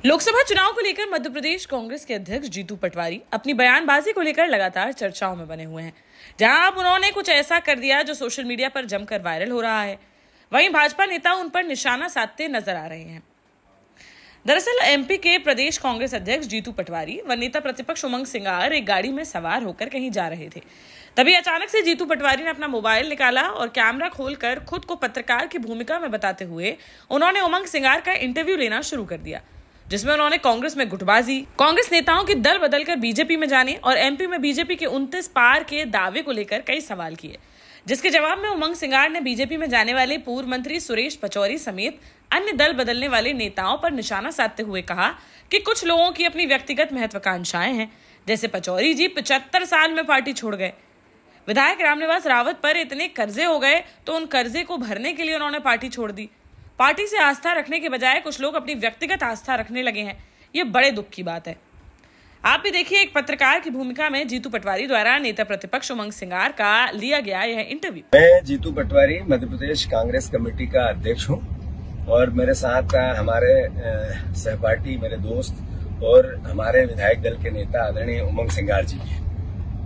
लोकसभा चुनाव को लेकर मध्य प्रदेश कांग्रेस के अध्यक्ष जीतू पटवारी अपनी बयानबाजी को लेकर लगातार चर्चाओं में बने हुए हैं। जहां अब उन्होंने कुछ ऐसा कर दिया जो सोशल मीडिया पर जमकर वायरल हो रहा है, वहीं भाजपा नेता उन पर निशाना साधते नजर आ रहे हैं। दरअसल एमपी के प्रदेश कांग्रेस अध्यक्ष जीतू पटवारी व नेता प्रतिपक्ष उमंग सिंगार एक गाड़ी में सवार होकर कहीं जा रहे थे। तभी अचानक से जीतू पटवारी ने अपना मोबाइल निकाला और कैमरा खोलकर खुद को पत्रकार की भूमिका में बताते हुए उन्होंने उमंग सिंगार का इंटरव्यू लेना शुरू कर दिया, जिसमें उन्होंने कांग्रेस में गुटबाजी, कांग्रेस नेताओं के दल बदलकर बीजेपी में जाने और एमपी में बीजेपी के 29 पार के दावे को लेकर कई सवाल किए। जिसके जवाब में उमंग सिंगार ने बीजेपी में जाने वाले पूर्व मंत्री सुरेश पचौरी समेत अन्य दल बदलने वाले नेताओं पर निशाना साधते हुए कहा कि कुछ लोगों की अपनी व्यक्तिगत महत्वाकांक्षाएं हैं। जैसे पचौरी जी 75 साल में पार्टी छोड़ गए। विधायक रामनिवास रावत पर इतने कर्जे हो गए तो उन कर्जे को भरने के लिए उन्होंने पार्टी छोड़ दी। पार्टी से आस्था रखने के बजाय कुछ लोग अपनी व्यक्तिगत आस्था रखने लगे हैं। ये बड़े दुख की बात है। आप भी देखिए एक पत्रकार की भूमिका में जीतू पटवारी द्वारा नेता प्रतिपक्ष उमंग सिंगार का लिया गया यह इंटरव्यू। मैं जीतू पटवारी मध्य प्रदेश कांग्रेस कमेटी का अध्यक्ष हूं और मेरे साथ हमारे सहपाठी, मेरे दोस्त और हमारे विधायक दल के नेता आदरणीय उमंग सिंगार जी हैं।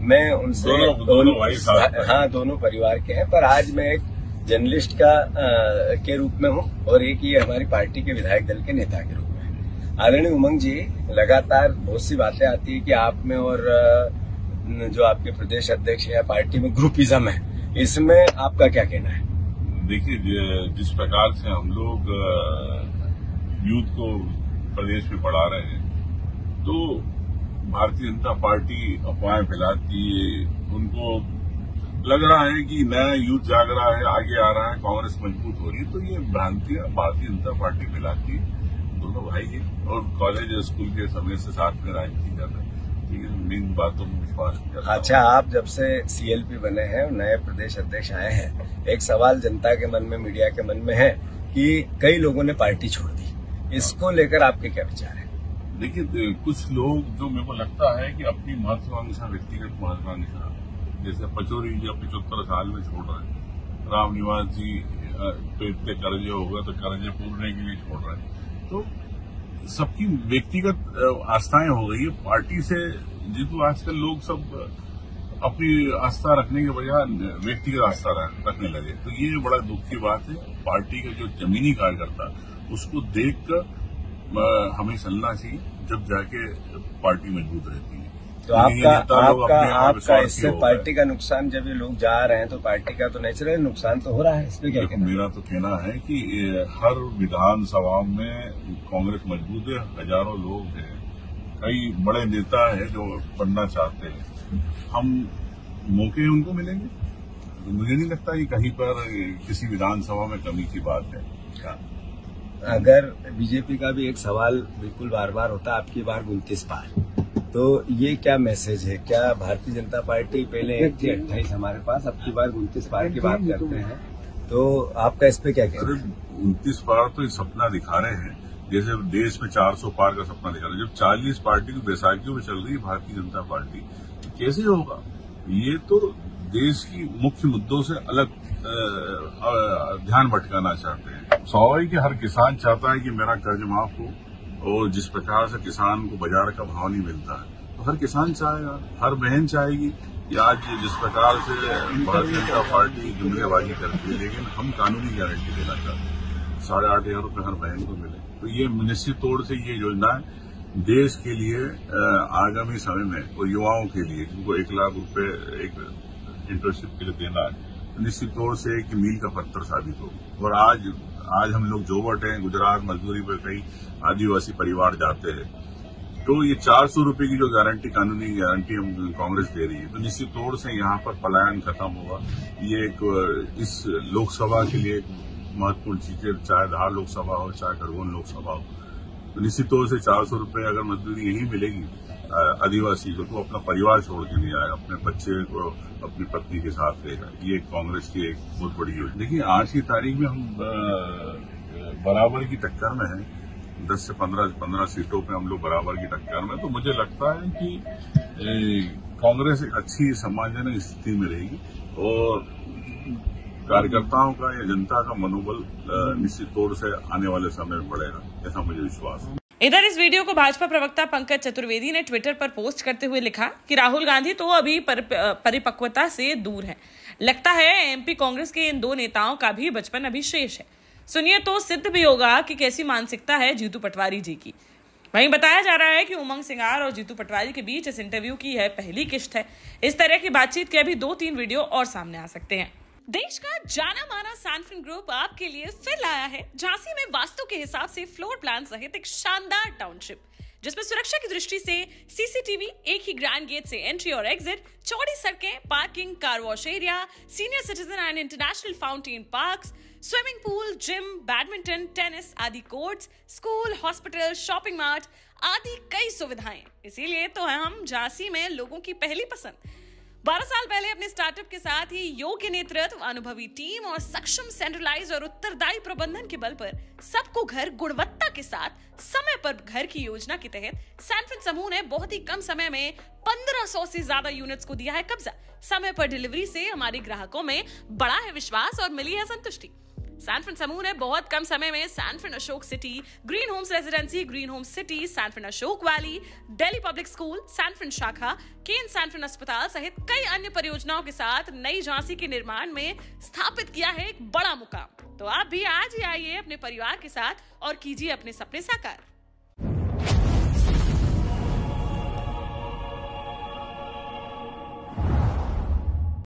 मैं उनसे दोनों परिवार के हैं, पर आज मैं एक जर्नलिस्ट के रूप में हूं और एक ये हमारी पार्टी के विधायक दल के नेता के रूप में। आदरणीय उमंग जी, लगातार बहुत सी बातें आती है कि आप में और जो आपके प्रदेश अध्यक्ष या पार्टी में ग्रुपिज्म है, इसमें आपका क्या कहना है? देखिए, जिस प्रकार से हम लोग यूथ को प्रदेश में पढ़ा रहे हैं, तो भारतीय जनता पार्टी अफवाहें फैलाती है। उनको लग रहा है कि नया यूथ जाग रहा है, आगे आ रहा है, कांग्रेस मजबूत हो रही है। तो ये भ्रांतियां भारतीय जनता पार्टी फैलाती है। दोनों भाई है और कॉलेज और स्कूल के समय से साथ में राजनीति कर रहे हैं। इन बातों में विश्वास नहीं करता। अच्छा, आप जब से सीएलपी बने हैं और नए प्रदेश अध्यक्ष आए हैं, एक सवाल जनता के मन में, मीडिया के मन में है कि कई लोगों ने पार्टी छोड़ दी। इसको लेकर आपके क्या विचार है? देखिए, कुछ लोग जो मेरे को लगता है कि अपनी महत्वाकांक्षा, व्यक्तिगत महत्वाकांक्षा, जैसे पचौरी जी 75 साल में छोड़ रहे हैं, रामनिवास जी पे इतने कर्जे होगा तो कर्जे पूरने के लिए छोड़ रहे हैं। तो सबकी व्यक्तिगत आस्थाएं हो गई है पार्टी से। जिनको आजकल लोग सब अपनी आस्था रखने के बजाय व्यक्तिगत आस्था रखने लगे, तो ये बड़ा दुख की बात है। पार्टी का जो जमीनी कार्यकर्ता, उसको देखकर हमें चलना चाहिए, जब जाके पार्टी मजबूत रहती है। तो आपका इससे पार्टी का नुकसान, जब ये लोग जा रहे हैं तो पार्टी का तो नेचुरल नुकसान तो हो रहा है। इसमें क्या कहना? मेरा तो कहना है कि हर विधानसभा में कांग्रेस मजबूत है, हजारों लोग हैं, कई बड़े नेता हैं जो बनना चाहते हैं। हम मौके उनको मिलेंगे। तो मुझे नहीं लगता कि कहीं पर किसी विधानसभा में कमी की बात है। अगर बीजेपी का भी एक सवाल बिल्कुल बार बार होता है, आपकी बार 29 पार, तो ये क्या मैसेज है? क्या भारतीय जनता पार्टी पहले 28 हमारे पास, अब की बार 29 पार की बात करते हैं, तो आपका इस पे क्या कहना है? 29 पार तो ये सपना दिखा रहे हैं, जैसे देश में 400 पार का सपना दिखा रहे हैं। जब 40 पार्टी की बैसाखियों में चल रही है भारतीय जनता पार्टी, तो कैसे होगा? ये तो देश की मुख्य मुद्दों से अलग ध्यान भटकाना चाहते हैं। स्वाभाविक है, हर किसान चाहता है कि मेरा कर्ज माफ हो, और जिस प्रकार से किसान को बाजार का भाव नहीं मिलता है, तो हर किसान चाहेगा, हर बहन चाहेगी कि आज जिस प्रकार से भारतीय जनता पार्टी जुमलेबाजी करती है, लेकिन हम कानूनी गारंटी देना चाहते हैं, 8,500 रुपये हर बहन को मिले। तो ये निश्चित तौर से ये योजना है देश के लिए आगामी समय में, और युवाओं के लिए जिनको 1 लाख रुपए एक इंटर्नशिप के लिए देना है, तो निश्चित तौर से एक मील का पत्थर साबित होगा। और आज हम लोग जोवट हैं, गुजरात मजदूरी पर कई आदिवासी परिवार जाते हैं, तो ये 400 रुपए की जो गारंटी, कानूनी गारंटी हम कांग्रेस दे रही है, तो निश्चित तौर से यहाँ पर पलायन खत्म होगा। ये एक इस लोकसभा के लिए एक महत्वपूर्ण चीज है, चाहे धार लोकसभा हो, चाहे खरगोन लोकसभा हो। तो निश्चित तौर से 400 रुपए अगर मजदूरी यही मिलेगी आदिवासी को, तो अपना परिवार छोड़ के नहीं आएगा, अपने बच्चे को अपनी पत्नी के साथ रहेगा। ये कांग्रेस की एक बहुत बड़ी योजना। देखिए, आज की तारीख में हम बराबर की टक्कर में हैं, 10 से 15 सीटों पे हम लोग बराबर की टक्कर में। तो मुझे लगता है कि कांग्रेस एक अच्छी सम्मानजनक स्थिति में रहेगी और कार्यकर्ताओं का या जनता का मनोबल निश्चित तौर से आने वाले समय में बढ़ेगा, ऐसा मुझे विश्वास है। इधर इस वीडियो को भाजपा प्रवक्ता पंकज चतुर्वेदी ने ट्विटर पर पोस्ट करते हुए लिखा कि राहुल गांधी तो अभी परिपक्वता से दूर है। लगता है एमपी कांग्रेस के इन दो नेताओं का भी बचपन अभी शेष है। सुनिए तो सिद्ध भी होगा कि कैसी मानसिकता है जीतू पटवारी जी की। वहीं बताया जा रहा है कि उमंग सिंगार और जीतू पटवारी के बीच इस इंटरव्यू की यह पहली किस्त है। इस तरह की बातचीत के अभी 2-3 वीडियो और सामने आ सकते हैं। देश का जाना माना सैनफिन ग्रुप आपके लिए फिर लाया है झांसी में वास्तु के हिसाब से फ्लोर प्लान सहित एक शानदार टाउनशिप, जिसमें सुरक्षा की दृष्टि से सीसीटीवी, एक ही ग्रैंड गेट से एंट्री और एग्जिट, चौड़ी सड़कें, parking, car wash area, senior citizen and international fountain parks, swimming pool, gym, badminton, tennis आदि courts, school, hospital, shopping mart आदि कई सुविधाएं। इसीलिए तो हम झांसी में लोगों की पहली पसंद। 12 साल पहले अपने स्टार्टअप के साथ ही योग्य नेतृत्व, अनुभवी टीम और सक्षम सेंट्रलाइज्ड और उत्तरदायी प्रबंधन के बल पर सबको घर गुणवत्ता के साथ समय पर घर की योजना के तहत सैनफिन समूह ने बहुत ही कम समय में 1500 से ज्यादा यूनिट्स को दिया है कब्जा। समय पर डिलीवरी से हमारे ग्राहकों में बड़ा है विश्वास और मिली है संतुष्टि। सैनफिन समूह ने बहुत कम समय में Sanfin Ashok city, green homes residency, green homes city, Sanfin Ashok valley, Delhi public school, Sanfin शाखा, केन सैनफिन अस्पताल सहित कई अन्य परियोजनाओं के साथ नई झांसी के निर्माण में स्थापित किया है एक बड़ा मुकाम। तो आप भी आज ही आइए अपने परिवार के साथ और कीजिए अपने सपने साकार।